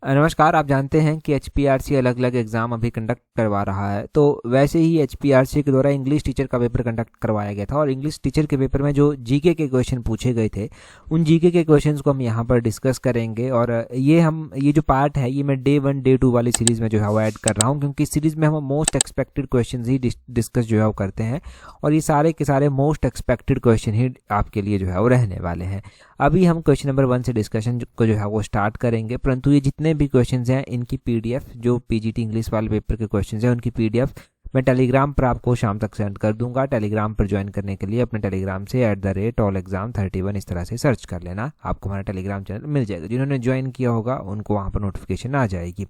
नमस्कार। आप जानते हैं कि एचपीआरसी अलग अलग एग्ज़ाम अभी कंडक्ट करवा रहा है, तो वैसे ही एचपीआरसी के द्वारा इंग्लिश टीचर का पेपर कंडक्ट करवाया गया था और इंग्लिश टीचर के पेपर में जो जीके के क्वेश्चन पूछे गए थे, उन जीके के क्वेश्चंस को हम यहाँ पर डिस्कस करेंगे। और ये जो पार्ट है, ये मैं डे 1 डे 2 वाली सीरीज़ में जो है वो ऐड कर रहा हूँ, क्योंकि इस सीरीज़ में हम मोस्ट एक्सपेक्टेड क्वेश्चन ही डिस्कस जो है वो करते हैं और ये सारे के सारे मोस्ट एक्सपेक्टेड क्वेश्चन ही आपके लिए जो है वो रहने वाले हैं। अभी हम क्वेश्चन नंबर 1 से डिस्कशन को जो है वो स्टार्ट करेंगे, परंतु ये जितने भी क्वेश्चंस हैं इनकी पीडीएफ, जो पीजीटी इंग्लिश वाले पेपर के क्वेश्चंस हैं उनकी पीडीएफ मैं टेलीग्राम पर आपको शाम तक सेंड कर दूंगा। टेलीग्राम पर ज्वाइन करने के लिए अपने टेलीग्राम से @allexam31 इस तरह से सर्च कर लेना, आपको हमारा टेलीग्राम चैनल मिल जाएगा। जिन्होंने ज्वाइन किया होगा उनको वहाँ पर नोटिफिकेशन आ जाएगी।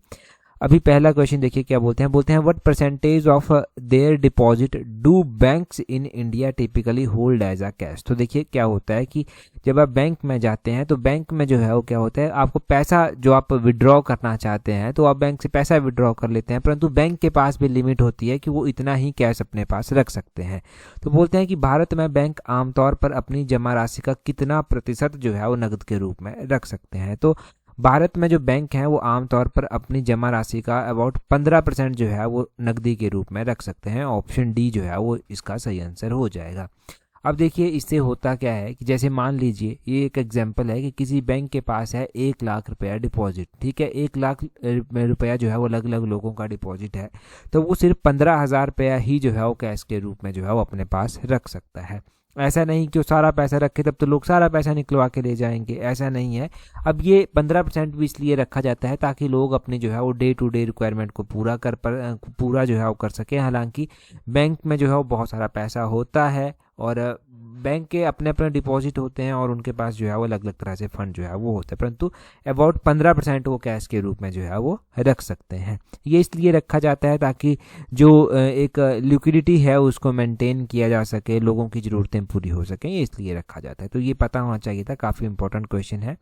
अभी पहला क्वेश्चन देखिए क्या बोलते हैं what percentage of their deposit do banks in India typically hold as a cash. तो देखिए क्या होता है कि जब आप बैंक में जाते हैं तो बैंक में जो है वो क्या होता है, आपको पैसा जो आप विड्रॉ करना चाहते हैं तो आप बैंक से पैसा विड्रॉ कर लेते हैं, परंतु बैंक के पास भी लिमिट होती है कि वो इतना ही कैश अपने पास रख सकते हैं। तो बोलते हैं कि भारत में बैंक आमतौर पर अपनी जमा राशि का कितना प्रतिशत जो है वो नकद के रूप में रख सकते हैं। तो भारत में जो बैंक हैं वो आमतौर पर अपनी जमा राशि का अबाउट 15% जो है वो नकदी के रूप में रख सकते हैं। ऑप्शन डी जो है वो इसका सही आंसर हो जाएगा। अब देखिए इससे होता क्या है कि जैसे मान लीजिए ये एक एग्जांपल है कि किसी बैंक के पास है 1 लाख रुपया डिपॉजिट, ठीक है, 1 लाख रुपया जो है वो अलग अलग लोगों का डिपॉजिट है, तो वो सिर्फ 15,000 रुपया ही जो है वो कैश के रूप में जो है वो अपने पास रख सकता है। ऐसा नहीं कि वो सारा पैसा रखे तब तो लोग सारा पैसा निकलवा के ले जाएंगे, ऐसा नहीं है। अब ये 15% भी इसलिए रखा जाता है ताकि लोग अपने जो है वो डे टू डे रिक्वायरमेंट को पूरा जो है वो कर सके। हालांकि बैंक में जो है वो बहुत सारा पैसा होता है और बैंक के अपने अपने डिपॉजिट होते हैं और उनके पास जो है वो अलग अलग तरह से फंड जो है वो होता है, परंतु अबाउट 15% वो कैश के रूप में जो है वो रख सकते हैं। ये इसलिए रखा जाता है ताकि जो एक लिक्विडिटी है उसको मेंटेन किया जा सके, लोगों की ज़रूरतें पूरी हो सकें, ये इसलिए रखा जाता है। तो ये पता होना चाहिए था, काफ़ी इंपॉर्टेंट क्वेश्चन है।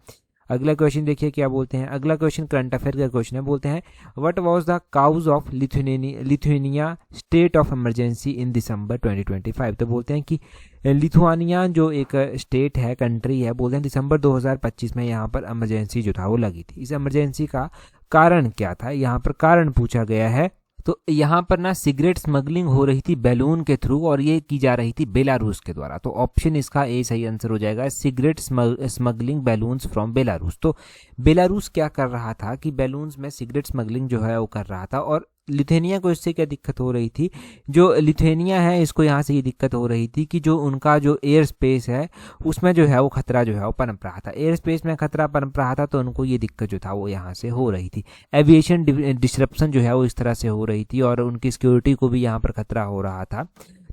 अगला क्वेश्चन देखिए क्या बोलते हैं। अगला क्वेश्चन करंट अफेयर का क्वेश्चन है। बोलते हैं what was the cause of Lithuania state of emergency in December 2025। तो बोलते हैं कि लिथुआनिया जो एक स्टेट है, कंट्री है, बोलते हैं दिसंबर 2025 में यहाँ पर इमरजेंसी जो था वो लगी थी। इस इमरजेंसी का कारण क्या था, यहाँ पर कारण पूछा गया है। तो यहाँ पर ना सिगरेट स्मगलिंग हो रही थी बैलून के थ्रू और ये की जा रही थी बेलारूस के द्वारा। तो ऑप्शन इसका ए सही आंसर हो जाएगा, cigarette smuggling balloons from Belarus. तो बेलारूस क्या कर रहा था कि बैलून्स में सिगरेट स्मगलिंग जो है वो कर रहा था और लिथुआनिया को इससे क्या दिक्कत हो रही थी, जो लिथुआनिया है इसको यहाँ से ये दिक्कत हो रही थी कि जो उनका जो एयर स्पेस है उसमें जो है वो खतरा जो है वो पनप रहा था, एयर स्पेस में खतरा पनप रहा था, तो उनको ये दिक्कत जो था वो यहाँ से हो रही थी। एविएशन डिस्रप्शन जो है वो इस तरह से हो रही थी और उनकी सिक्योरिटी को भी यहाँ पर खतरा हो रहा था,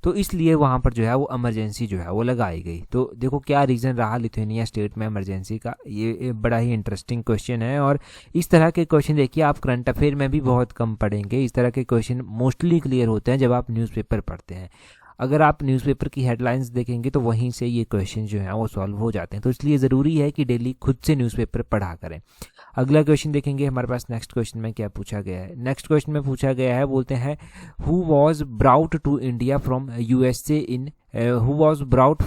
तो इसलिए वहाँ पर जो है वो इमरजेंसी जो है वो लगाई गई। तो देखो क्या रीज़न रहा लिथुआनिया स्टेट में इमरजेंसी का, ये बड़ा ही इंटरेस्टिंग क्वेश्चन है। और इस तरह के क्वेश्चन देखिए आप करंट अफेयर में भी बहुत कम पढ़ेंगे। इस तरह के क्वेश्चन मोस्टली क्लियर होते हैं जब आप न्यूज़पेपर पढ़ते हैं। अगर आप न्यूज़पेपर की हेडलाइंस देखेंगे तो वहीं से ये क्वेश्चन जो है वो सॉल्व हो जाते हैं, तो इसलिए ज़रूरी है कि डेली खुद से न्यूज़पेपर पढ़ा करें। अगला क्वेश्चन देखेंगे हमारे पास नेक्स्ट क्वेश्चन में क्या पूछा गया है। नेक्स्ट क्वेश्चन में पूछा गया है, बोलते हैं who was brought to India from USA in who was brought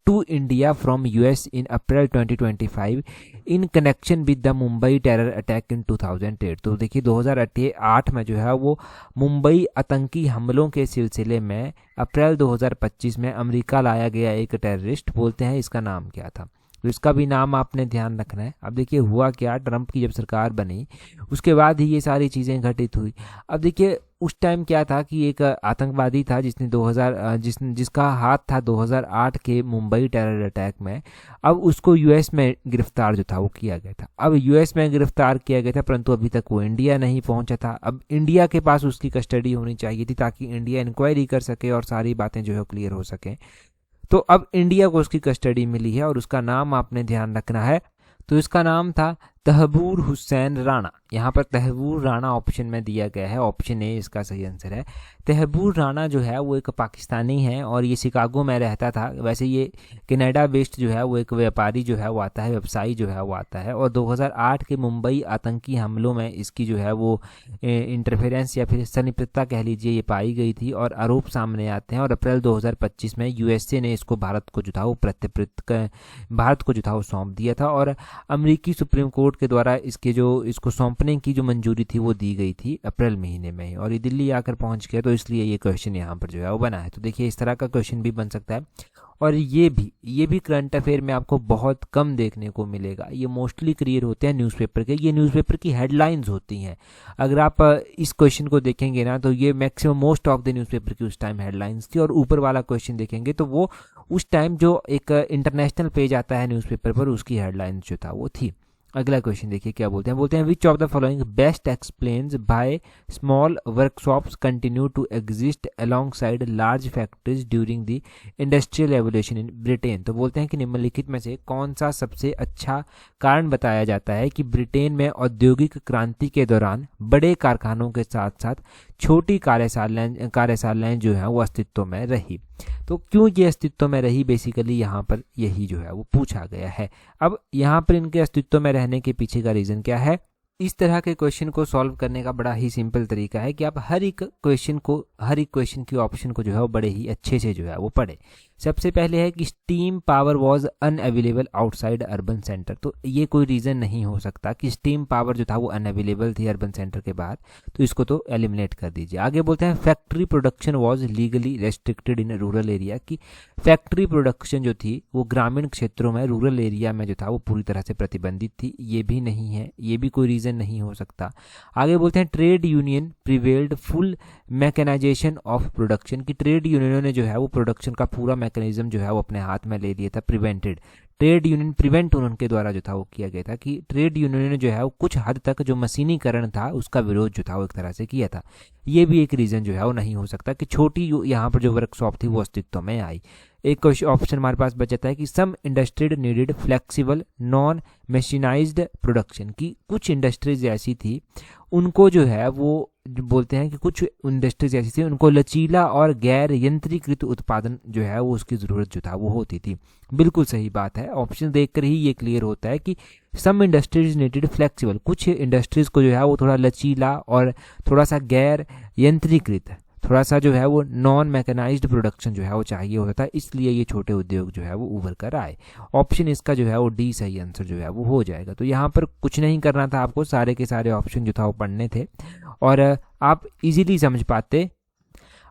to India from US in April 2025 in connection with the Mumbai terror attack in 2008। तो देखिए 2008 में जो है वो मुंबई आतंकी हमलों के सिलसिले में अप्रैल 2025 में अमेरिका लाया गया एक टेररिस्ट, बोलते हैं इसका नाम क्या था। तो इसका भी नाम आपने ध्यान रखना है। अब देखिए हुआ क्या, ट्रंप की जब सरकार बनी उसके बाद ही ये सारी चीज़ें घटित हुई। अब देखिए उस टाइम क्या था कि एक आतंकवादी था जिसने जिसका हाथ था 2008 के मुंबई टेरर अटैक में। अब उसको यूएस में गिरफ्तार जो था वो किया गया था। अब यूएस में गिरफ्तार किया गया था परंतु अभी तक वो इंडिया नहीं पहुंचा था। अब इंडिया के पास उसकी कस्टडी होनी चाहिए थी ताकि इंडिया इंक्वायरी कर सके और सारी बातें जो है क्लियर हो सकें। तो अब इंडिया को उसकी कस्टडी मिली है और उसका नाम आपने ध्यान रखना है। तो इसका नाम था तहबूर हुसैन राणा। यहाँ पर तहबूर राणा ऑप्शन में दिया गया है, ऑप्शन ए इसका सही आंसर है। तहबूर राणा जो है वो एक पाकिस्तानी है और ये शिकागो में रहता था। वैसे ये कनाडा बेस्ड जो है वो एक व्यापारी जो है वो आता है, व्यवसायी जो है वो आता है। और 2008 के मुंबई आतंकी हमलों में इसकी जो है वो इंटरफेरेंस या फिर संलिप्तता कह लीजिए ये पाई गई थी और आरोप सामने आते हैं। और अप्रैल 2025 में यूएसए ने इसको भारत को जो था वो सौंप दिया था और अमेरिकी सुप्रीम कोर्ट के द्वारा इसको सौंपने की जो मंजूरी थी वो दी गई थी अप्रैल महीने में, और ये दिल्ली आकर पहुंच गया, तो इसलिए ये क्वेश्चन यहाँ पर जो है वो बना है। तो देखिए इस तरह का क्वेश्चन भी बन सकता है। और ये भी करंट अफेयर में आपको बहुत कम देखने को मिलेगा। ये मोस्टली क्रिएट होते हैं न्यूज़पेपर के, ये न्यूज़पेपर की हेडलाइंस होती हैं। अगर आप इस क्वेश्चन को देखेंगे ना, तो ये maximum most of the newspaper की उस टाइम हेडलाइंस थी। और ऊपर वाला क्वेश्चन देखेंगे तो वो उस टाइम जो एक इंटरनेशनल पेज आता है न्यूज़पेपर पर, उसकी हेडलाइंस जो था वो थी। अगला क्वेश्चन देखिए क्या बोलते हैं which of the following best explains by small workshops continue to exist alongside large factories during the industrial evolution in Britain. तो बोलते हैं कि निम्नलिखित में से कौन सा सबसे अच्छा कारण बताया जाता है कि ब्रिटेन में औद्योगिक क्रांति के दौरान बड़े कारखानों के साथ साथ छोटी कार्यशालाएं जो है वो अस्तित्व में रही। तो क्यों ये अस्तित्व में रही, बेसिकली यहाँ पर यही जो है वो पूछा गया है। अब यहाँ पर इनके अस्तित्व में रहने के पीछे का रीज़न क्या है? इस तरह के क्वेश्चन को सॉल्व करने का बड़ा ही सिंपल तरीका है कि आप हर एक क्वेश्चन की ऑप्शन को जो है वो बड़े ही अच्छे से जो है वो पढ़े। सबसे पहले है कि steam power was unavailable outside urban centre. तो ये कोई रीज़न नहीं हो सकता कि स्टीम पावर जो था वो अनअवेलेबल थी अर्बन सेंटर के बाहर, तो इसको तो एलिमिनेट कर दीजिए। आगे बोलते हैं factory production was legally restricted in rural area, कि फैक्ट्री प्रोडक्शन जो थी वो ग्रामीण क्षेत्रों में, रूरल एरिया में जो था वो पूरी तरह से प्रतिबंधित थी। ये भी नहीं है, ये भी कोई रीज़न नहीं हो सकता। आगे बोलते हैं trade union prevailed full mechanisation of production, की ट्रेड यूनियनों ने जो है वो प्रोडक्शन का पूरा मैकेनिज्म जो है वो अपने हाथ में ले लिया था। प्रिवेंटेड, ट्रेड यूनियन प्रिवेंट उनके द्वारा जो था वो किया गया था कि ट्रेड यूनियन ने जो है वो कुछ हद तक जो मशीनीकरण था उसका विरोध जो था वो एक तरह से किया था। ये भी एक रीज़न जो है वो नहीं हो सकता कि छोटी यहाँ पर जो वर्कशॉप थी वो अस्तित्व में आई। एक ऑप्शन हमारे पास बच जाता है कि some industries needed flexible non mechanised production, की कुछ इंडस्ट्रीज ऐसी थी उनको जो है वो बोलते हैं कि कुछ इंडस्ट्रीज ऐसी थी उनको लचीला और गैर यंत्रीकृत उत्पादन जो है वो उसकी ज़रूरत जो था वो होती थी। बिल्कुल सही बात है, ऑप्शन देखकर ही ये क्लियर होता है कि सम इंडस्ट्रीज नीडेड फ्लेक्सिबल, कुछ इंडस्ट्रीज को जो है वो थोड़ा लचीला और थोड़ा सा गैर यंत्रीकृत, थोड़ा सा जो है वो नॉन मैकेनाइज्ड प्रोडक्शन जो है वो चाहिए होता है, इसलिए ये छोटे उद्योग जो है वो उभर कर आए। ऑप्शन इसका जो है वो डी सही आंसर जो है वो हो जाएगा। तो यहाँ पर कुछ नहीं करना था आपको, सारे के सारे ऑप्शन जो था वो पढ़ने थे और आप इजीली समझ पाते।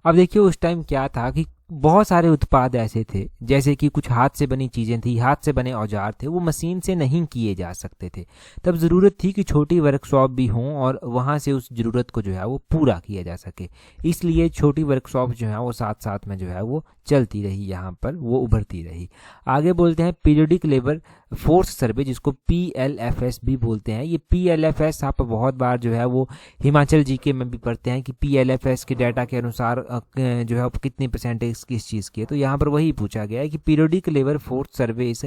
अब देखिए उस टाइम क्या था कि बहुत सारे उत्पाद ऐसे थे, जैसे कि कुछ हाथ से बनी चीज़ें थी, हाथ से बने औजार थे, वो मशीन से नहीं किए जा सकते थे। तब ज़रूरत थी कि छोटी वर्कशॉप भी हों और वहाँ से उस ज़रूरत को जो है वो पूरा किया जा सके, इसलिए छोटी वर्कशॉप जो है वो साथ साथ में जो है वो चलती रही, यहाँ पर वो उभरती रही। आगे बोलते हैं पीरियडिक लेबर फोर्स सर्वे, जिसको PLFS भी बोलते हैं। ये PLFS आप बहुत बार जो है वो हिमाचल जीके में भी पढ़ते हैं कि PLFS के डाटा के अनुसार जो है कितनी परसेंटेज किस चीज़ की है। तो यहाँ पर वही पूछा गया है कि periodic labour force survey is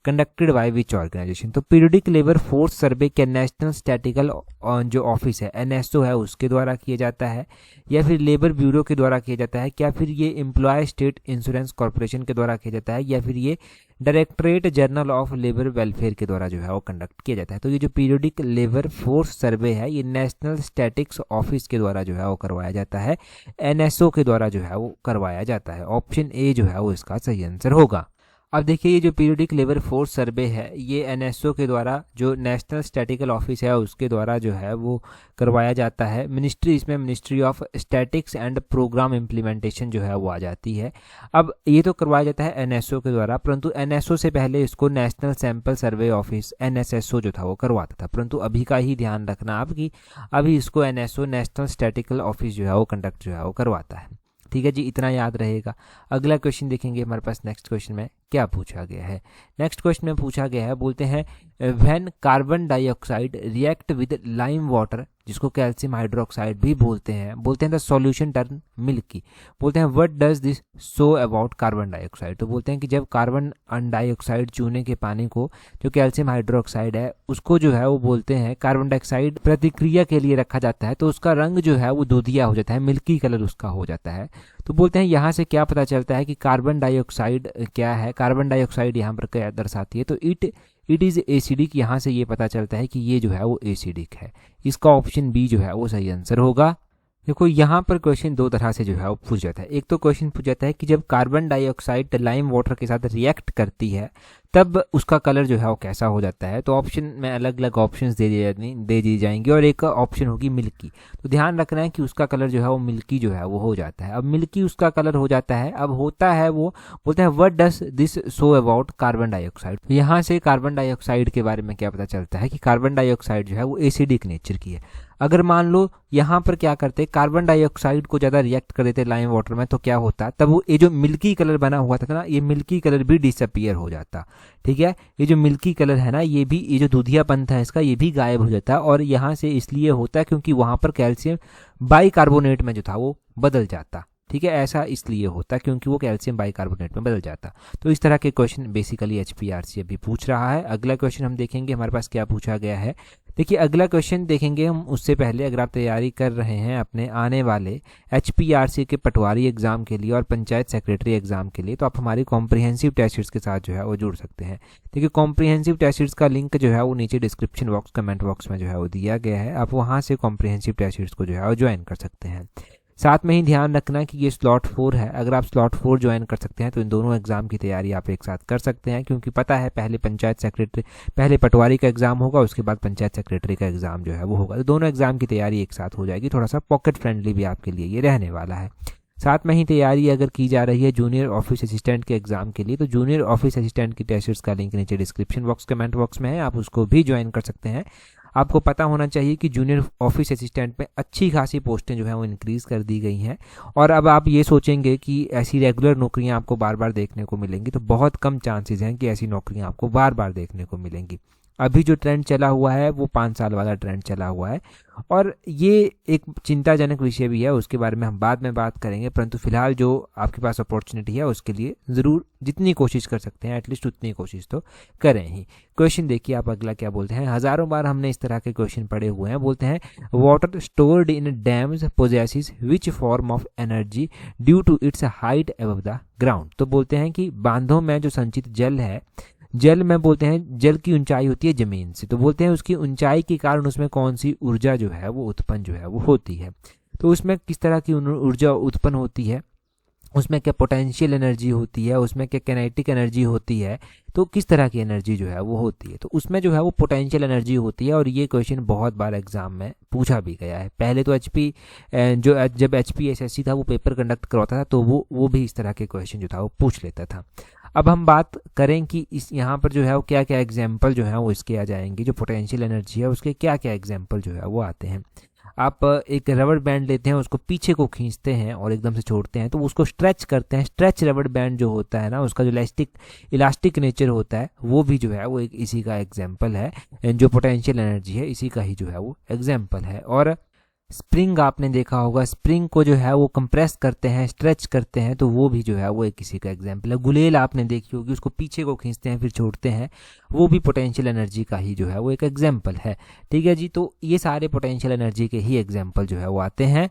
conducted by which organisation. तो पीरियडिक लेबर फोर्स सर्वे क्या नेशनल स्टैटिकल जो ऑफिस है NSO है उसके द्वारा किया जाता है, या फिर लेबर ब्यूरो के द्वारा किया जाता है, क्या फिर ये एम्प्लॉय स्टेट इंश्योरेंस कॉर्पोरेशन के द्वारा किया जाता है, या फिर ये directorate general of labour welfare के द्वारा जो है वो कंडक्ट किया जाता है। तो ये जो पीरियडिक लेबर फोर्स सर्वे है ये नेशनल स्टैटिक्स ऑफिस के द्वारा जो है वो करवाया जाता है, NSO के द्वारा जो है वो करवाया जाता है। ऑप्शन ए जो है वो इसका सही आंसर होगा। अब देखिए ये जो पीरियडिक लेबर फोर्स सर्वे है ये NSO के द्वारा, जो नेशनल स्टैटिकल ऑफिस है उसके द्वारा जो है वो करवाया जाता है। इसमें ministry of statistics and programme implementation जो है वो आ जाती है। अब ये तो करवाया जाता है NSO के द्वारा, परंतु NSO से पहले इसको national sample survey office NSSO जो था वो करवाता था, परंतु अभी का ही ध्यान रखना आप कि अभी इसको NSO नेशनल स्टैटिकल ऑफिस जो है वो कंडक्ट जो है वो करवाता है। ठीक है जी, इतना याद रहेगा। अगला क्वेश्चन देखेंगे हमारे पास नेक्स्ट क्वेश्चन में क्या पूछा गया है। नेक्स्ट क्वेश्चन में पूछा गया है, बोलते हैं when carbon dioxide react with lime water, जिसको कैल्शियम हाइड्रोक्साइड भी बोलते हैं द सॉल्यूशन टर्न मिल्की। बोलते हैं what does this show about carbon dioxide. तो बोलते हैं कि जब कार्बन डाइऑक्साइड चूने के पानी को, जो कैल्शियम हाइड्रोक्साइड है उसको जो है वो बोलते हैं कार्बन डाइऑक्साइड प्रतिक्रिया के लिए रखा जाता है, तो उसका रंग जो है वो दूधिया हो जाता है, मिल्की कलर उसका हो जाता है। तो बोलते हैं यहाँ से क्या पता चलता है कि कार्बन डाइऑक्साइड क्या है, कार्बन डाइऑक्साइड यहाँ पर क्या दर्शाती है, तो इट इज़ एसिडिक। यहाँ से ये पता चलता है कि ये जो है वो एसिडिक है। इसका ऑप्शन बी जो है वो सही आंसर होगा। देखो यहाँ पर क्वेश्चन दो तरह से जो है वो पूछ जाता है। एक तो क्वेश्चन पूछ जाता है कि जब कार्बन डाइऑक्साइड लाइम वाटर के साथ रिएक्ट करती है तब उसका कलर जो है वो कैसा हो जाता है। तो ऑप्शन में अलग अलग ऑप्शंस दे दी जाएंगे और एक ऑप्शन होगी मिल्की। तो ध्यान रखना है कि उसका कलर जो है वो मिल्की जो है वो हो जाता है। अब मिल्की उसका कलर हो जाता है, अब होता है वो बोलते हैं what does this show about carbon dioxide. तो यहाँ से कार्बन डाइऑक्साइड के बारे में क्या पता चलता है कि कार्बन डाइऑक्साइड जो है वो एसिडिक नेचर की है। अगर मान लो यहाँ पर क्या करते, कार्बन डाइऑक्साइड को ज़्यादा रिएक्ट कर देते लाइम वाटर में, तो क्या होता, तब वो ये जो मिल्की कलर बना हुआ था ना, ये मिल्की कलर भी डिसअपियर हो जाता। ठीक है, ये जो मिल्की कलर है ना, ये भी, ये जो दूधियापन था इसका, ये भी गायब हो जाता। और यहाँ से इसलिए होता है क्योंकि वहाँ पर कैल्शियम बाइकार्बोनेट में जो था वो बदल जाता। ठीक है, ऐसा इसलिए होता क्योंकि वो कैल्शियम बाइकार्बोनेट में बदल जाता। तो इस तरह के क्वेश्चन बेसिकली HPRC अभी पूछ रहा है। अगला क्वेश्चन हम देखेंगे हमारे पास क्या पूछा गया है। देखिए अगला क्वेश्चन देखेंगे हम, उससे पहले अगर आप तैयारी कर रहे हैं अपने आने वाले HPRC के पटवारी एग्जाम के लिए और पंचायत सेक्रेटरी एग्जाम के लिए, तो आप हमारी कॉम्प्रिहेंसिव टेस्ट सीरीज के साथ जो है वो जुड़ सकते हैं। देखिए कॉम्प्रिहेंसिव टेस्ट सीरीज का लिंक जो है वो नीचे डिस्क्रिप्शन बॉक्स, कमेंट बॉक्स में जो है वो दिया गया है। आप वहाँ से कॉम्प्रिहेंसिव टेस्ट सीरीज को जो है वो ज्वाइन कर सकते हैं। साथ में ही ध्यान रखना कि ये स्लॉट 4 है। अगर आप स्लॉट 4 ज्वाइन कर सकते हैं तो इन दोनों एग्जाम की तैयारी आप एक साथ कर सकते हैं, क्योंकि पता है पहले पंचायत सेक्रेटरी, पहले पटवारी का एग्जाम होगा, उसके बाद पंचायत सेक्रेटरी का एग्जाम जो है वो होगा। तो दोनों एग्जाम की तैयारी एक साथ हो जाएगी। थोड़ा सा पॉकेट फ्रेंडली भी आपके लिए ये रहने वाला है। साथ में ही तैयारी अगर की जा रही है जूनियर ऑफिस असिस्टेंट के एग्जाम के लिए, तो जूनियर ऑफिस असिस्टेंट की टेस्ट सीरीज का लिंक नीचे डिस्क्रिप्शन बॉक्स, कमेंट बॉक्स में है, आप उसको भी ज्वाइन कर सकते हैं। आपको पता होना चाहिए कि जूनियर ऑफिस असिस्टेंट में अच्छी खासी पोस्टें जो है वो इंक्रीज़ कर दी गई हैं। और अब आप ये सोचेंगे कि ऐसी रेगुलर नौकरियां आपको बार बार देखने को मिलेंगी, तो बहुत कम चांसेस हैं कि ऐसी नौकरियां आपको बार बार देखने को मिलेंगी। अभी जो ट्रेंड चला हुआ है वो 5 साल वाला ट्रेंड चला हुआ है, और ये एक चिंताजनक विषय भी है, उसके बारे में हम बाद में बात करेंगे। परंतु फिलहाल जो आपके पास अपॉर्चुनिटी है उसके लिए ज़रूर जितनी कोशिश कर सकते हैं एटलीस्ट उतनी कोशिश तो करें ही। क्वेश्चन देखिए आप अगला क्या बोलते हैं। हज़ारों बार हमने इस तरह के क्वेश्चन पढ़े हुए हैं। बोलते हैं water stored in dams possesses which form of energy due to its height above the ground. तो बोलते हैं कि बांधों में जो संचित जल है, जल में बोलते हैं जल की ऊंचाई होती है जमीन से, तो बोलते हैं उसकी ऊंचाई के कारण उसमें कौन सी ऊर्जा जो है वो उत्पन्न जो है वो होती है। तो उसमें किस तरह की ऊर्जा उत्पन्न होती है, उसमें क्या पोटेंशियल एनर्जी होती है, उसमें क्या काइनेटिक एनर्जी होती है, तो किस तरह की एनर्जी जो है वो होती है। तो उसमें जो है वो पोटेंशियल एनर्जी होती है, और ये क्वेश्चन बहुत बार एग्जाम में पूछा भी गया है। पहले तो जब HPSSC था वो पेपर कंडक्ट करवाता था, तो वो भी इस तरह के क्वेश्चन जो था वो पूछ लेता था। अब हम बात करें कि इस यहाँ पर जो है वो क्या क्या एग्जाम्पल जो है वो इसके आ जाएंगे। जो पोटेंशियल एनर्जी है उसके क्या क्या एग्जाम्पल जो है वो आते हैं। आप एक रबड़ बैंड लेते हैं, उसको पीछे को खींचते हैं और एकदम से छोड़ते हैं, तो उसको स्ट्रेच करते हैं। स्ट्रेच रबड़ बैंड जो होता है ना, उसका जो इलास्टिक नेचर होता है, वो भी जो है वो एक इसी का एग्जाम्पल है। जो पोटेंशियल एनर्जी है इसी का ही जो है वो एग्जाम्पल है। और स्प्रिंग आपने देखा होगा, स्प्रिंग को जो है वो कंप्रेस करते हैं, स्ट्रेच करते हैं, तो वो भी जो है वो एक किसी का एग्जाम्पल है। गुलेल आपने देखी होगी, उसको पीछे को खींचते हैं फिर छोड़ते हैं, वो भी पोटेंशियल एनर्जी का ही जो है वो एक एग्जाम्पल है। ठीक है जी, तो ये सारे पोटेंशियल एनर्जी के ही एग्जाम्पल जो है वो आते हैं।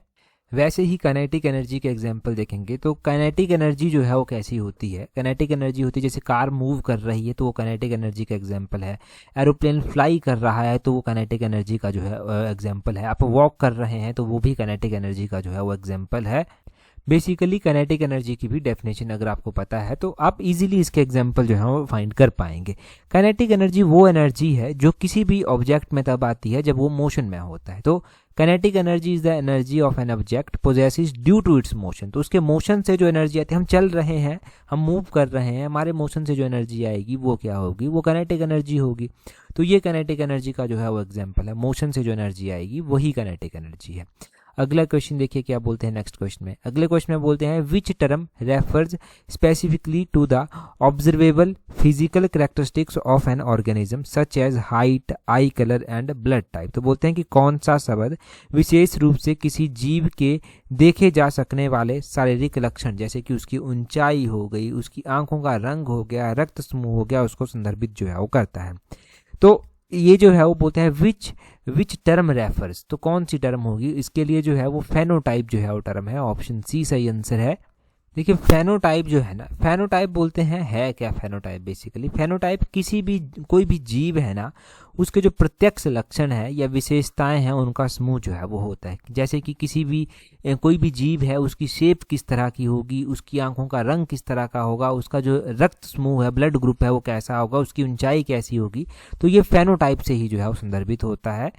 वैसे ही काइनेटिक एनर्जी के एग्जाम्पल देखेंगे तो काइनेटिक एनर्जी जो है वो कैसी होती है। काइनेटिक एनर्जी होती है जैसे कार मूव कर रही है तो वो काइनेटिक एनर्जी का एग्जाम्पल है। एरोप्लेन फ्लाई कर रहा है तो वो काइनेटिक एनर्जी का जो है एग्जाम्पल है। आप वॉक कर रहे हैं तो वो भी काइनेटिक एनर्जी का जो है वो एग्जाम्पल है। बेसिकली काइनेटिक एनर्जी की भी डेफिनेशन अगर आपको पता है तो आप इजीली इसके एग्जांपल जो है वो फाइंड कर पाएंगे। काइनेटिक एनर्जी वो एनर्जी है जो किसी भी ऑब्जेक्ट में तब आती है जब वो मोशन में होता है। तो kinetic energy is the energy of an object possesses due to its motion. तो उसके मोशन से जो एनर्जी आती है, हम चल रहे हैं, हम मूव कर रहे हैं, हमारे मोशन से जो एनर्जी आएगी वो क्या होगी, वो काइनेटिक एनर्जी होगी। तो ये काइनेटिक एनर्जी का जो है वो एग्जांपल है। मोशन से जो एनर्जी आएगी वही काइनेटिक एनर्जी है। अगला क्वेश्चन देखिए क्या बोलते हैं नेक्स्ट क्वेश्चन में। अगले क्वेश्चन में बोलते हैं which term refers specifically to the observable physical characteristics of an organism such as height, eye colour and blood type. तो बोलते हैं कि कौन सा शब्द विशेष रूप से किसी जीव के देखे जा सकने वाले शारीरिक लक्षण जैसे कि उसकी ऊंचाई हो गई, उसकी आंखों का रंग हो गया, रक्त समूह हो गया, उसको संदर्भित जो है वो करता है। तो ये जो है वो बोलते हैं विच टर्म रेफर्स। तो कौन सी टर्म होगी, इसके लिए जो है वो फेनोटाइप जो है वो टर्म है। ऑप्शन सी सही आंसर है। देखिए फेनोटाइप जो है ना, फेनोटाइप बोलते हैं है क्या फेनोटाइप? बेसिकली फेनोटाइप किसी भी कोई भी जीव है ना, उसके जो प्रत्यक्ष लक्षण है या विशेषताएं हैं उनका समूह जो है वो होता है। जैसे कि किसी भी कोई भी जीव है, उसकी शेप किस तरह की होगी, उसकी आंखों का रंग किस तरह का होगा, उसका जो रक्त समूह है, ब्लड ग्रुप है, वो कैसा होगा, उसकी ऊंचाई कैसी होगी, तो ये फेनोटाइप से ही जो है वो संदर्भित होता है।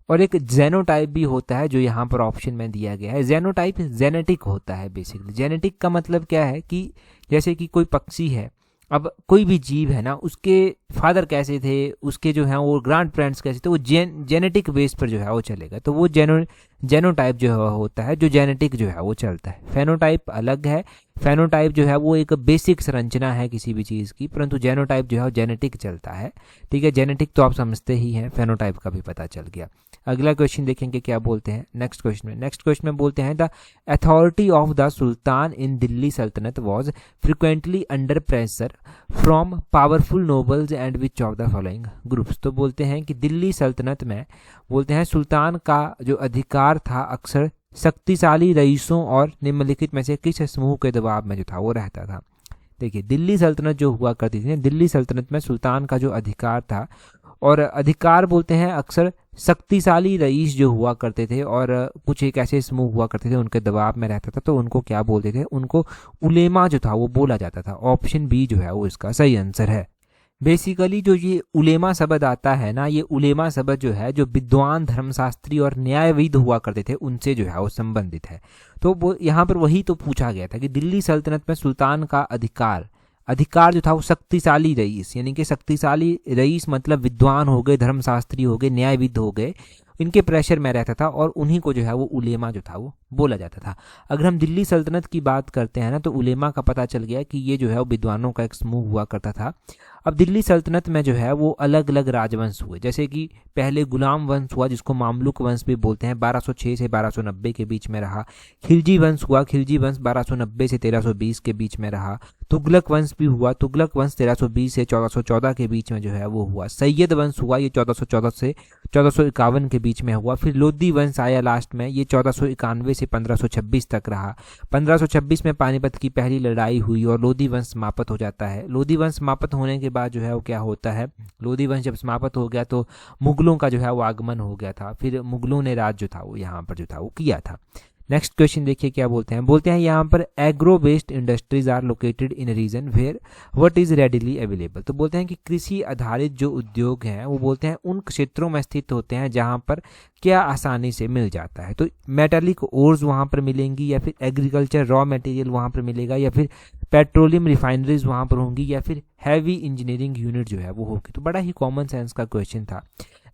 और एक जेनोटाइप भी होता है जो यहाँ पर ऑप्शन में दिया गया है। जेनोटाइप जेनेटिक होता है। बेसिकली जेनेटिक का मतलब क्या है कि जैसे कि कोई पक्षी है, अब कोई भी जीव है ना, उसके फादर कैसे थे, उसके जो है वो ग्रैंड पेरेंट्स कैसे थे, वो जेनेटिक बेस पर जो है वो चलेगा, तो वो जेनोटाइप जो है होता है, जो जेनेटिक जो है वो चलता है। फेनोटाइप अलग है। फेनोटाइप जो है वो एक बेसिक संरचना है किसी भी चीज़ की, परंतु जेनोटाइप जो है वो जेनेटिक चलता है। ठीक है, जेनेटिक तो आप समझते ही हैं, फेनोटाइप का भी पता चल गया। अगला क्वेश्चन देखेंगे क्या बोलते हैं नेक्स्ट क्वेश्चन में बोलते हैं the authority of the sultan in Delhi sultanate was frequently under pressure from powerful nobles and which of the following groups. तो बोलते हैं कि दिल्ली सल्तनत में बोलते हैं सुल्तान का जो अधिकार था अक्सर शक्तिशाली रईसों और निम्नलिखित में से किस समूह के दबाव में जो था वो रहता था। देखिए दिल्ली सल्तनत जो हुआ करती थी, दिल्ली सल्तनत में सुल्तान का जो अधिकार था, और अधिकार बोलते हैं अक्सर शक्तिशाली रईस जो हुआ करते थे और कुछ एक ऐसे समूह हुआ करते थे उनके दबाव में रहता था, तो उनको क्या बोलते थे, उनको उलेमा जो था वो बोला जाता था। ऑप्शन बी जो है वो इसका सही आंसर है। बेसिकली जो ये उलेमा शब्द आता है ना, ये उलेमा शब्द जो है जो विद्वान, धर्मशास्त्री और न्यायविद हुआ करते थे उनसे जो है वो संबंधित है। तो वो यहाँ पर वही तो पूछा गया था कि दिल्ली सल्तनत में सुल्तान का अधिकार जो था वो शक्तिशाली रईस, यानी कि शक्तिशाली रईस मतलब विद्वान हो गए, धर्मशास्त्री हो गए, न्यायविद हो गए, इनके प्रेशर में रहता था और उन्हीं को जो है वो उलेमा जो था वो बोला जाता था। अगर हम दिल्ली सल्तनत की बात करते हैं ना, तो उलेमा का पता चल गया कि ये जो है वो विद्वानों का एक समूह हुआ करता था। अब दिल्ली सल्तनत में जो है वो अलग अलग राजवंश हुए, जैसे कि पहले गुलाम वंश हुआ जिसको मामलुक वंश भी बोलते हैं, 1206 से 1290 के बीच में रहा। खिलजी वंश हुआ, खिलजी वंश 1290 से 1320 के बीच में रहा। तुगलक वंश भी हुआ, तुगलक वंश 1320 से 1414 के बीच में जो है वो हुआ। सैयद वंश हुआ, ये 1414 से 1451 के बीच में हुआ। फिर लोधी वंश आया लास्ट में, ये 1491 से 1526 तक रहा। 1526 में पानीपत की पहली लड़ाई हुई और लोधी वंश समाप्त हो जाता है। लोधी वंश समाप्त होने के बाद जो है वो क्या होता है, लोधी वंश जब समाप्त हो गया तो मुगलों का जो है वो आगमन हो गया था। फिर मुगलों ने राज जो था वो यहाँ पर जो था वो किया था। नेक्स्ट क्वेश्चन देखिए क्या बोलते हैं यहाँ पर agro based industries are located in region where what is readily available. तो बोलते हैं कि कृषि आधारित जो उद्योग हैं वो बोलते हैं उन क्षेत्रों में स्थित होते हैं जहाँ पर क्या आसानी से मिल जाता है। तो मेटालिक ओर्स वहाँ पर मिलेंगी, या फिर एग्रीकल्चर रॉ मटेरियल वहाँ पर मिलेगा, या फिर पेट्रोलियम रिफाइनरीज वहाँ पर होंगी, या फिर हैवी इंजीनियरिंग यूनिट जो है वो होगी। तो बड़ा ही कॉमन सेंस का क्वेश्चन था।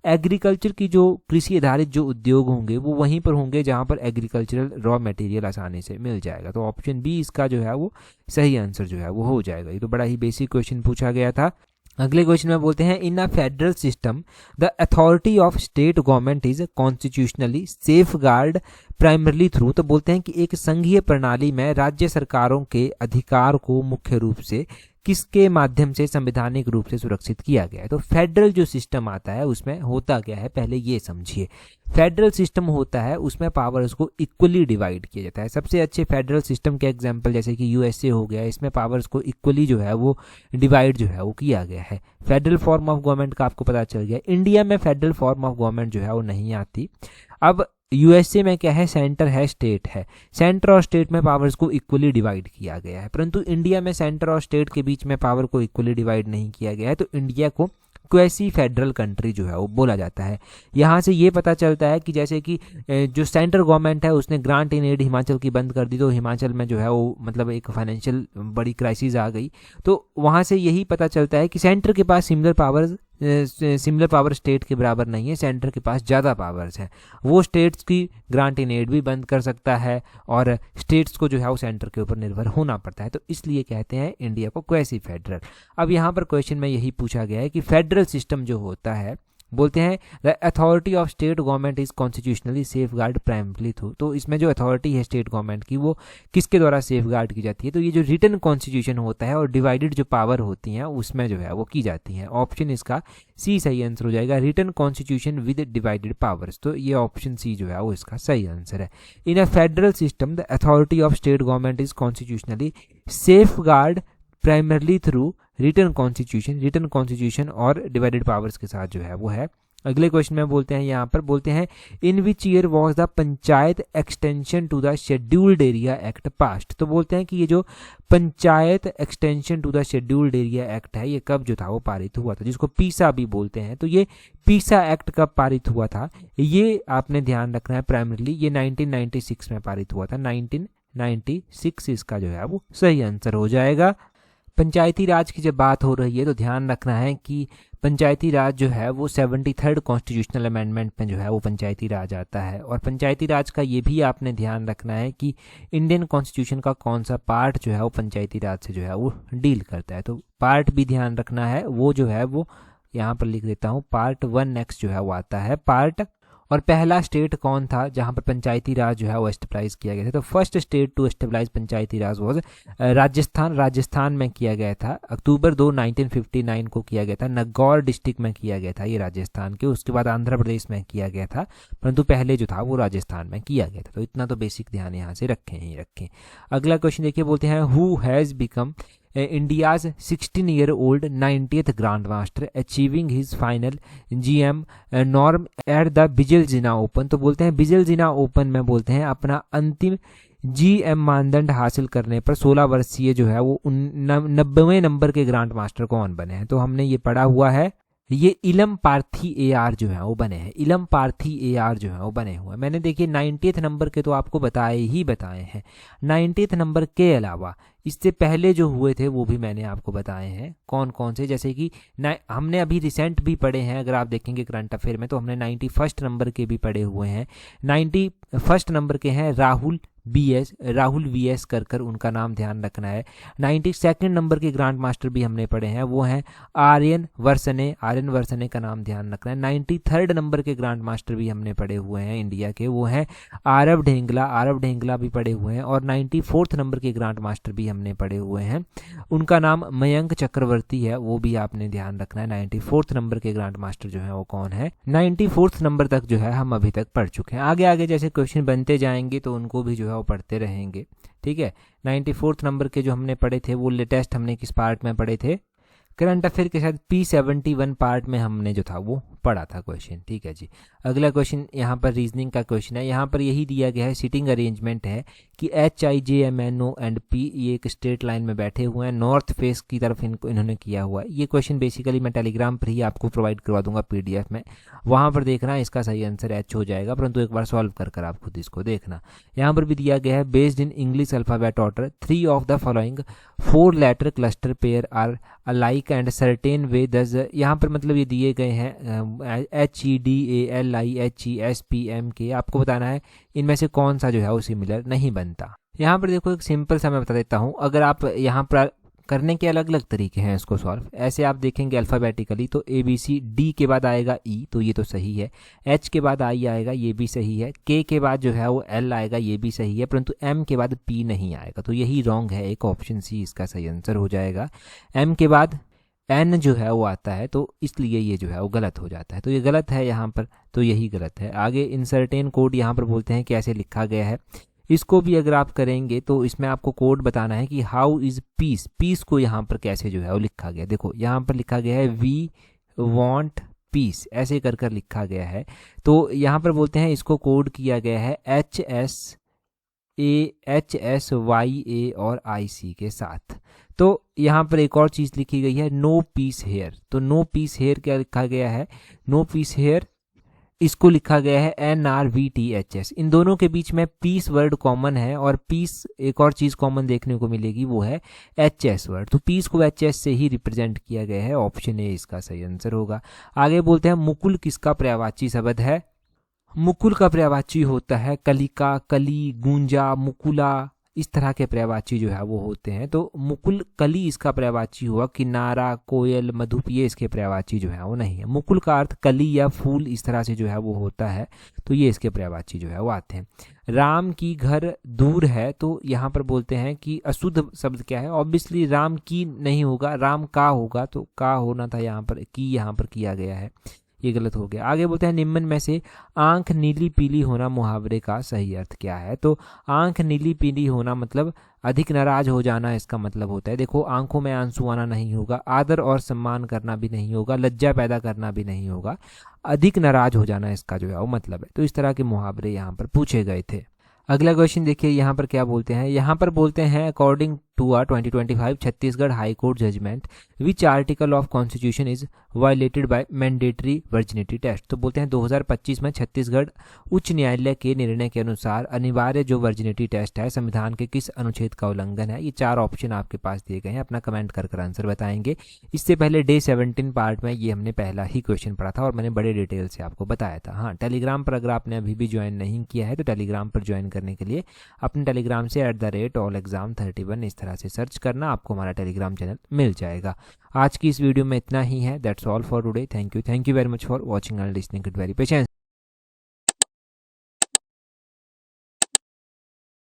एग्रीकल्चर की जो कृषि आधारित जो उद्योग होंगे वो वहीं पर होंगे जहां पर एग्रीकल्चरल रॉ मटेरियल आसानी से मिल जाएगा। तो ऑप्शन बी इसका जो है वो सही आंसर जो है वो हो जाएगा। ये तो बड़ा ही बेसिक क्वेश्चन पूछा गया था। अगले क्वेश्चन में बोलते हैं in a federal system the authority of state government is constitutionally safeguard primarily through. तो बोलते हैं कि एक संघीय प्रणाली में राज्य सरकारों के अधिकार को मुख्य रूप से किसके माध्यम से संवैधानिक रूप से सुरक्षित किया गया है। तो फेडरल जो सिस्टम आता है उसमें होता क्या है, पहले ये समझिए। फेडरल सिस्टम होता है उसमें पावर्स को इक्वली डिवाइड किया जाता है। सबसे अच्छे फेडरल सिस्टम के एग्जांपल जैसे कि यूएसए हो गया, इसमें पावर्स को इक्वली जो है वो डिवाइड जो है वो किया गया है। फेडरल फॉर्म ऑफ गवर्नमेंट का आपको पता चल गया। इंडिया में फेडरल फॉर्म ऑफ गवर्नमेंट जो है वो नहीं आती। अब यूएसए में क्या है, सेंटर है, स्टेट है। सेंटर और स्टेट में पावर्स को इक्वली डिवाइड किया गया है, परंतु इंडिया में सेंटर और स्टेट के बीच में पावर को इक्वली डिवाइड नहीं किया गया है। तो इंडिया को क्वेसी फेडरल कंट्री जो है वो बोला जाता है। यहाँ से ये पता चलता है कि जैसे कि जो सेंट्रल गवर्नमेंट है उसने ग्रांट इन एड हिमाचल की बंद कर दी, तो हिमाचल में जो है वो मतलब एक फाइनेंशियल बड़ी क्राइसिस आ गई। तो वहाँ से यही पता चलता है कि सेंटर के पास सिमिलर पावर स्टेट के बराबर नहीं है, सेंटर के पास ज़्यादा पावर्स हैं। वो स्टेट्स की ग्रांट इन एड भी बंद कर सकता है और स्टेट्स को जो है वो सेंटर के ऊपर निर्भर होना पड़ता है। तो इसलिए कहते हैं इंडिया को क्वेसी फेडरल। अब यहाँ पर क्वेश्चन में यही पूछा गया है कि फेडरल सिस्टम जो होता है बोलते हैं the authority of state government is constitutionally safeguard primarily through. तो इसमें जो अथॉरिटी है स्टेट गवर्नमेंट की वो किसके द्वारा सेफ गार्ड की जाती है, तो ये जो रिटन कॉन्स्टिट्यूशन होता है और डिवाइडेड जो पावर होती हैं उसमें जो है वो की जाती हैं। ऑप्शन इसका सी सही आंसर हो जाएगा, written constitution with divided powers. तो ये ऑप्शन सी जो है वो इसका सही आंसर है। In a federal system the authority of state government is constitutionally safeguard primarily through written constitution और डिवाइडेड पावर्स के साथ जो है वो है। अगले क्वेश्चन में बोलते हैं, यहाँ पर बोलते हैं in which year was the panchayat extension to the scheduled area act passed. तो बोलते हैं कि ये जो panchayat extension to the scheduled area act है ये कब जो था वो पारित हुआ था, जिसको पीसा भी बोलते हैं। तो ये पीसा एक्ट कब पारित हुआ था ये आपने ध्यान रखना है प्राइमरली, ये 1996 में पारित हुआ था। 1996 इसका जो है वो सही आंसर हो जाएगा। पंचायती राज की जब बात हो रही है तो ध्यान रखना है कि पंचायती राज जो है वो 73rd कॉन्स्टिट्यूशनल अमेंडमेंट में जो है वो पंचायती राज आता है। और पंचायती राज का ये भी आपने ध्यान रखना है कि इंडियन कॉन्स्टिट्यूशन का कौन सा पार्ट जो है वो पंचायती राज से जो है वो डील करता है। तो पार्ट भी ध्यान रखना है, वो जो है वो यहाँ पर लिख देता हूँ, पार्ट 1 नेक्स्ट जो है वो आता है पार्ट। और पहला स्टेट कौन था जहां पर पंचायती राज जो है वो एस्टेब्लाइज किया गया था, तो first state to establish panchayati raj was Rajasthan में किया गया था। अक्टूबर 2 1959 को किया गया था। नागौर डिस्ट्रिक्ट में किया गया था ये राजस्थान के। उसके बाद आंध्र प्रदेश में किया गया था, परंतु पहले जो था वो राजस्थान में किया गया था। तो इतना तो बेसिक ध्यान यहाँ से रखें। अगला क्वेश्चन देखिए, बोलते हैं who has become India's 16-year-old 90th Grandmaster achieving his final GM norm at the Bijelzina Open। तो बोलते हैं बिजेलजिना ओपन में बोलते हैं अपना अंतिम GM मानदंड हासिल करने पर 16 वर्षीय जो है वो 90वें नंबर के ग्रांड मास्टर कौन बने हैं। तो हमने ये पढ़ा हुआ है, ये इलम पार्थी AR जो है वो बने हैं। इलम पार्थी AR जो है वो बने हुए हैं। मैंने देखिए 90th नंबर के तो आपको बताए हैं। 90th नंबर के अलावा इससे पहले जो हुए थे वो भी मैंने आपको बताए हैं कौन कौन से, जैसे कि हमने अभी रिसेंट भी पढ़े हैं। अगर आप देखेंगे करंट अफेयर में तो हमने 91st नंबर के भी पढ़े हुए हैं। 91st नंबर के हैं राहुल VS कर उनका नाम ध्यान रखना है। 92nd नंबर के ग्रांड मास्टर भी हमने पढ़े हैं, वो हैं आर्यन वर्सने का नाम ध्यान रखना है। 93rd नंबर के ग्रांड मास्टर भी हमने पढ़े हुए हैं इंडिया के, वो हैं आरव ढेंगला भी पढ़े हुए हैं। और 94th नंबर के ग्रांड मास्टर भी हमने पढ़े हुए हैं, उनका नाम मयंक चक्रवर्ती है, वो भी आपने ध्यान रखना है। 94th नंबर के ग्रांड मास्टर जो है वो कौन है। 94th नंबर तक जो है हम अभी तक पढ़ चुके हैं। आगे जैसे क्वेश्चन बनते जाएंगे तो उनको भी जो है वो पढ़ते रहेंगे, ठीक है। 94th नंबर के जो हमने पढ़े थे वो लेटेस्ट हमने किस पार्ट में पढ़े थे, करंट अफेयर के साथ P71 पार्ट में हमने जो था वो पढ़ा था क्वेश्चन, ठीक है जी। अगला क्वेश्चन यहाँ पर रीजनिंग का क्वेश्चन है। यहाँ पर यही दिया गया है, सीटिंग अरेंजमेंट है कि HIJMNO एंड P ये एक स्ट्रेट लाइन में बैठे हुए हैं, नॉर्थ फेस की तरफ इन्होंने किया हुआ है। ये क्वेश्चन बेसिकली मैं टेलीग्राम पर ही आपको प्रोवाइड करवा दूंगा PDF में, वहाँ पर देखना। इसका सही आंसर H हो जाएगा, परंतु एक बार सॉल्व कर आप खुद इसको देखना। यहाँ पर भी दिया गया है based in English alphabet order 3 of the following 4 letter cluster pair are alike and certain way thus. यहाँ पर मतलब ये दिए गए हैं HEDALIHESPMK, आपको बताना है इनमें से कौन सा जो है वो सिमिलर नहीं बनता। यहाँ पर देखो एक सिंपल सा मैं बता देता हूँ, अगर आप यहाँ पर करने के अलग अलग तरीके हैं इसको सॉल्व। ऐसे आप देखेंगे अल्फ़ाबेटिकली तो ABCD के बाद आएगा E, तो ये तो सही है। H के बाद I आएगा, ये भी सही है। K के बाद जो है वो L आएगा, ये भी सही है, परंतु M के बाद P नहीं आएगा, तो यही रॉन्ग है। एक ऑप्शन C इसका सही आंसर हो जाएगा। M के बाद N जो है वो आता है, तो इसलिए ये जो है वो गलत हो जाता है, तो ये गलत है यहाँ पर, तो यही गलत है। आगे इंसर्टेन कोड यहाँ पर बोलते हैं कैसे लिखा गया है, इसको भी अगर आप करेंगे तो इसमें आपको कोड बताना है कि हाउ इज पीस को यहाँ पर कैसे जो है वो लिखा गया। देखो यहाँ पर लिखा गया है वी वॉन्ट पीस, ऐसे कर लिखा गया है। तो यहाँ पर बोलते हैं इसको कोड किया गया है HSYA और IC के साथ। तो यहाँ पर एक और चीज़ लिखी गई है नो पीस हेयर, तो नो पीस हेयर क्या लिखा गया है, नो पीस हेयर इसको लिखा गया है NRVTHS। इन दोनों के बीच में पीस वर्ड कॉमन है, और पीस एक और चीज़ कॉमन देखने को मिलेगी, वो है HS वर्ड। तो पीस को HS से ही रिप्रेजेंट किया गया है, ऑप्शन A इसका सही आंसर होगा। आगे बोलते हैं मुकुल किसका पर्यायवाची शब्द है। मुकुल का पर्यायवाची होता है कलिका, कली, गूंजा, मुकुला, इस तरह के पर्यायवाची जो है वो होते हैं। तो मुकुल कली इसका पर्यायवाची हुआ, किनारा, कोयल, मधुप ये इसके पर्यायवाची जो है वो नहीं है। मुकुल का अर्थ कली या फूल इस तरह से जो है वो होता है, तो ये इसके पर्यायवाची जो है वो आते हैं। राम की घर दूर है, तो यहाँ पर बोलते हैं कि अशुद्ध शब्द क्या है, ऑब्वियसली राम की नहीं होगा, राम का होगा, तो का होना था यहाँ पर, की यहाँ पर किया गया है, ये गलत हो गया। आगे बोलते हैं निम्न में से आंख नीली पीली होना मुहावरे का सही अर्थ क्या है। तो आंख नीली पीली होना मतलब अधिक नाराज हो जाना इसका मतलब होता है। देखो आंखों में आंसू आना नहीं होगा, आदर और सम्मान करना भी नहीं होगा, लज्जा पैदा करना भी नहीं होगा, अधिक नाराज हो जाना इसका जो है वो मतलब है। तो इस तरह के मुहावरे यहाँ पर पूछे गए थे। अगला क्वेश्चन देखिए यहाँ पर क्या बोलते हैं। यहाँ पर बोलते हैं according to a 2025 Chhattisgarh high court judgement which article of constitution is violated by mandatory virginity test. तो बोलते हैं 2025 में छत्तीसगढ़ उच्च न्यायालय के निर्णय के अनुसार अनिवार्य जो वर्जिनिटी टेस्ट है संविधान के किस अनुच्छेद का उल्लंघन है। ये 4 ऑप्शन आपके पास दिए गए हैं, अपना कमेंट कर आंसर बताएंगे। इससे पहले डे 17 पार्ट में ये हमने पहला ही क्वेश्चन पढ़ा था और मैंने बड़े डिटेल से आपको बताया था। हाँ, टेलीग्राम पर अगर आपने अभी भी ज्वाइन नहीं किया है तो टेलीग्राम पर ज्वाइन करने के लिए अपने टेलीग्राम से @allexam31 इस तरह से सर्च करना, आपको हमारा टेलीग्राम चैनल मिल जाएगा। आज की इस वीडियो में इतना ही है। That's all for today. Thank you very much for watching and listening it very patience.